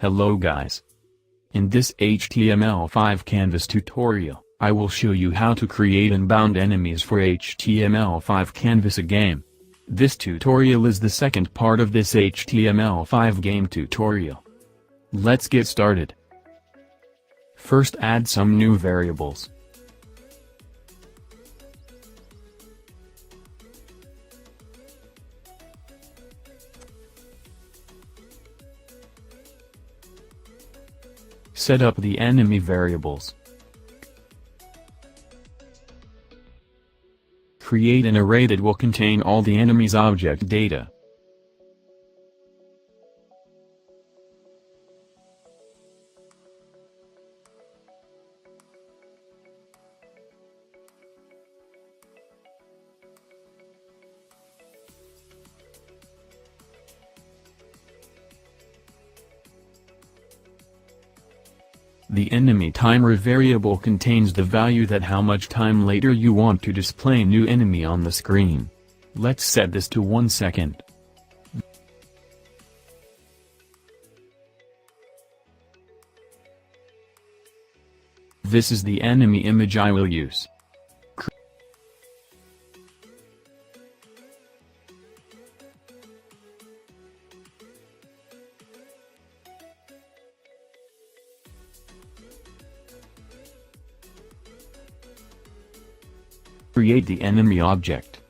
Hello guys. In this HTML5 Canvas tutorial, I will show you how to create inbound enemies for HTML5 Canvas game. This tutorial is the second part of this HTML5 game tutorial. Let's get started. First, add some new variables. Set up the enemy variables. Create an array that will contain all the enemy's object data. The enemy timer variable contains the value that how much time later you want to display new enemy on the screen. Let's set this to 1 second. This is the enemy image I will use. Create the enemy object.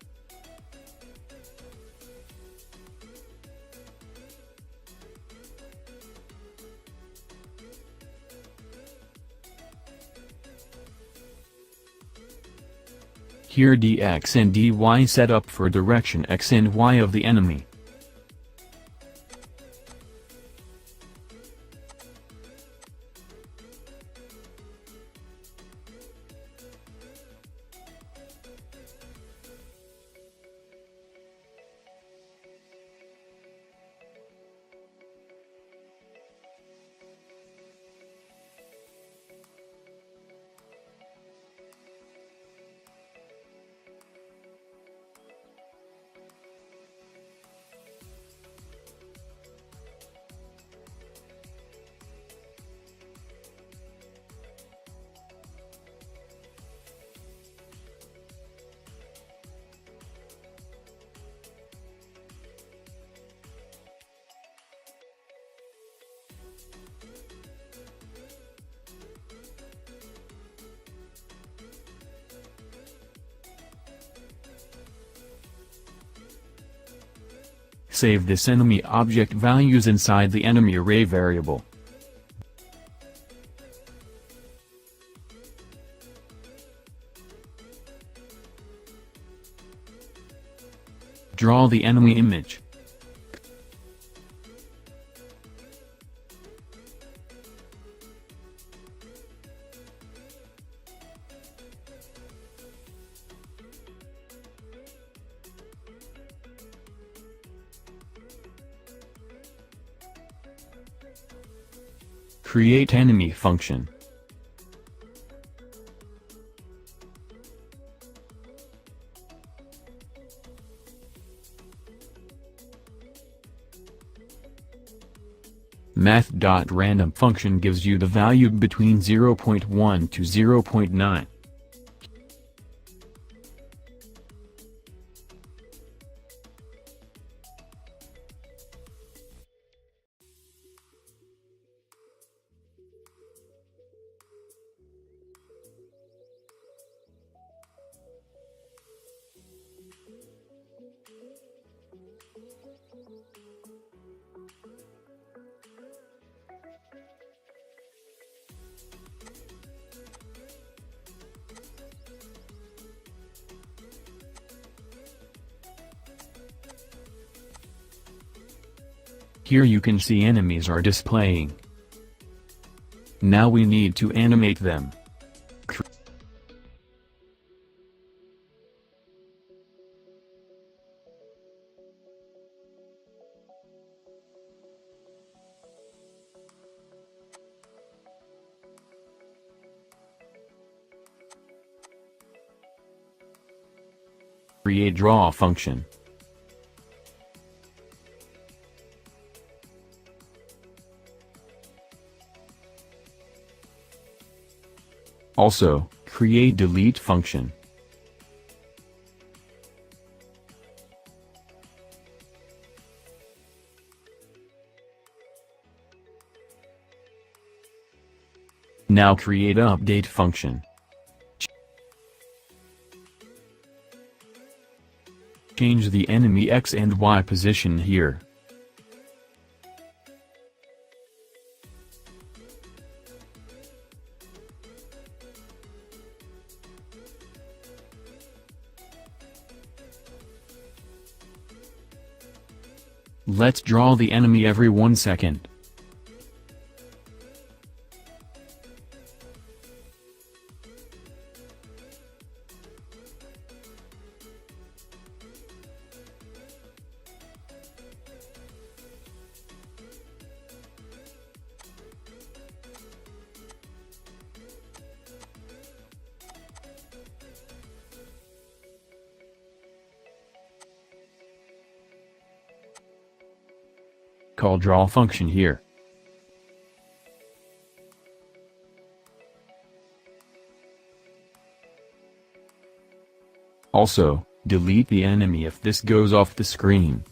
Here dx and dy set up for direction x and y of the enemy. Save this enemy object values inside the enemy array variable. Draw the enemy image. Create enemy function. Math.random function gives you the value between 0.1 to 0.9. Here you can see enemies are displaying. Now we need to animate them. Create draw function. Also, create delete function. Now create update function. Change the enemy X and Y position here. Let's draw the enemy every 1 second. Call draw function here. Also, delete the enemy if this goes off the screen.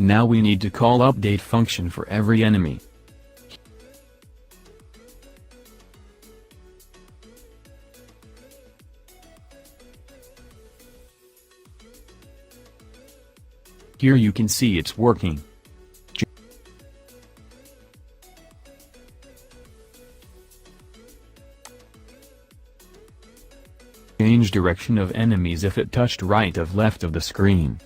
Now we need to call update function for every enemy. Here you can see it's working. Change direction of enemies if it touched right of left of the screen.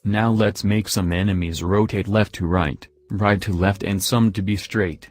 Now let's make some enemies rotate left to right, right to left, and some to be straight.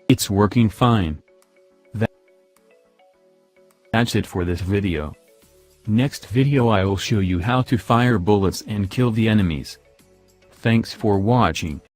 It's working fine. That's it for this video. Next video I will show you how to fire bullets and kill the enemies. Thanks for watching.